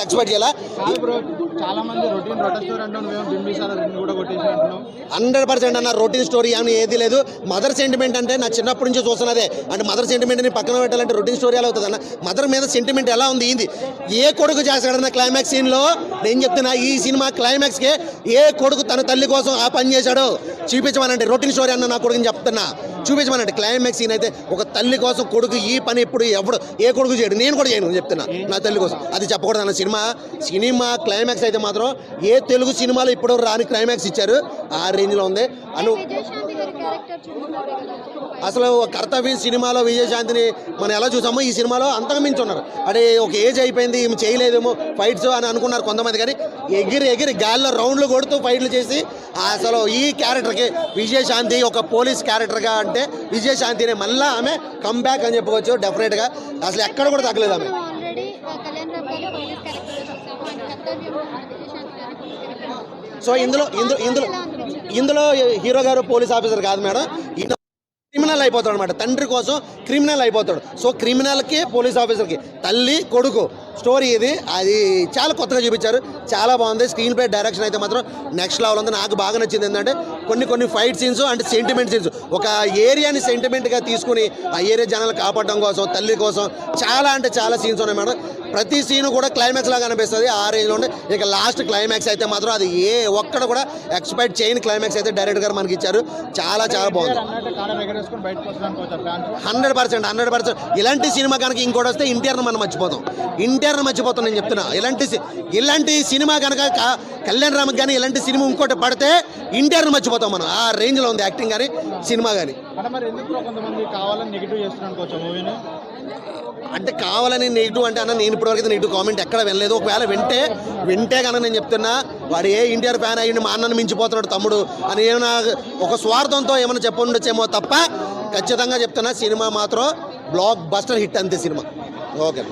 Expect చేయాలా. చాలా మంది రొటీన్ స్టోరీ అంటాం, 100% అన్న రొటీన్ స్టోరీ అని ఏది లేదు. మదర్ సెంటిమెంట్ అంటే నా చిన్నప్పటి నుంచి చూస్తున్నదే. అంటే మదర్ సెంటిమెంట్ని పక్కన పెట్టాలంటే రొటీన్ స్టోరీ ఎలా అవుతుంది అన్న. మదర్ మీద సెంటిమెంట్ ఎలా ఉంది ఇది ఏ కొడుకు చేస్తాడన్న క్లైమాక్స్ సీన్లో నేను చెప్తున్నా. ఈ సినిమా క్లైమాక్స్కే ఏ కొడుకు తన తల్లి కోసం ఆ పని చేశాడో చూపించమనంటే రొటీన్ స్టోరీ అన్న నా కొడుకుని చెప్తున్నా. చూపించమనంటే క్లైమాక్స్ సీన్ అయితే ఒక తల్లి కోసం కొడుకు ఈ పని ఎప్పుడు ఎవడు ఏ కొడుకు చేయడు, నేను కూడా చేయను చెప్తున్నా నా తల్లి కోసం. అది చెప్పకూడదు అన్న. సినిమా క్లైమాక్స్ అయితే మాత్రం ఏ తెలుగు సినిమాలో ఇప్పుడు రాని క్లైమాక్స్ ఇచ్చారు. ఆ రేంజ్లో ఉంది. అసలు కర్తవ్య సినిమాలో విజయశాంతిని మనం ఎలా చూసామో ఈ సినిమాలో అంతగా మించి ఉన్నారు. అంటే ఒక ఏజ్ అయిపోయింది ఈమె చేయలేదేమో ఫైట్స్ అని అనుకున్నారు కొంతమంది, కానీ ఎగిరి గాల్లో రౌండ్లు కొడుతూ ఫైట్లు చేసి అసలు ఈ క్యారెక్టర్కి విజయశాంతి ఒక పోలీస్ క్యారెక్టర్గా అంటే విజయశాంతిని మళ్ళీ ఆమె కంబ్యాక్ అని చెప్పుకోవచ్చు డెఫినెట్గా. అసలు ఎక్కడ కూడా తగ్గలేదు ఆమె. సో ఇందులో హీరో గారు పోలీస్ ఆఫీసర్ కాదు మేడం, క్రిమినల్ అయిపోతాడు అనమాట. తండ్రి కోసం క్రిమినల్ అయిపోతాడు. సో క్రిమినల్కి పోలీస్ ఆఫీసర్కి తల్లి కొడుకు స్టోరీ ఇది. అది చాలా కొత్తగా చూపించారు, చాలా బాగుంది. స్క్రీన్ ప్లే డైరెక్షన్ అయితే మాత్రం నెక్స్ట్ లెవెల్ ఉంది. నాకు బాగా నచ్చింది ఏంటంటే కొన్ని ఫైట్ సీన్స్ అంటే సెంటిమెంట్ సీన్స్, ఒక ఏరియాని సెంటిమెంట్గా తీసుకుని ఆ ఏరియా జనాలు కాపాడడం కోసం తల్లి కోసం చాలా అంటే చాలా సీన్స్ ఉన్నాయి మేడం. ప్రతి సీను కూడా క్లైమాక్స్ లాగా అనిపిస్తుంది. ఆ రేంజ్లో ఉండే ఇక లాస్ట్ క్లైమాక్స్ అయితే మాత్రం అది ఏ ఒక్కడ కూడా ఎక్స్పెక్ట్ చేయని క్లైమాక్స్ అయితే డైరెక్టర్ గారు మనకి ఇచ్చారు. చాలా బాగుంది. 100% ఇలాంటి సినిమా కనుక ఇంకోటి వస్తే ఎన్టీఆర్ని మనం మర్చిపోతాం నేను చెప్తున్నా. ఇలాంటి సినిమా కనుక కళ్యాణ్ రామ్కి కానీ ఇలాంటి సినిమా ఇంకోటి పడితే ఎన్టీఆర్ని మర్చిపోతాం మనం. ఆ రేంజ్లో ఉంది యాక్టింగ్ కానీ సినిమా కానీ. అంటే కావాలని నెగిటివ్ అంటే అన్న నేను ఇప్పటివరకు నెగిటివ్ కామెంట్ ఎక్కడ వినలేదు. ఒకవేళ వింటే కనుక నేను చెప్తున్నా వాడు ఏ ఎన్టీఆర్ ఫ్యాన్ అయ్యింది మా అన్నను మించిపోతున్నాడు తమ్ముడు అని ఏమైనా ఒక స్వార్థంతో ఏమైనా చెప్పండొచ్చేమో తప్ప ఖచ్చితంగా చెప్తున్నా సినిమా మాత్రం బ్లాక్ బస్టర్ హిట్ అంతే సినిమా. ఓకే.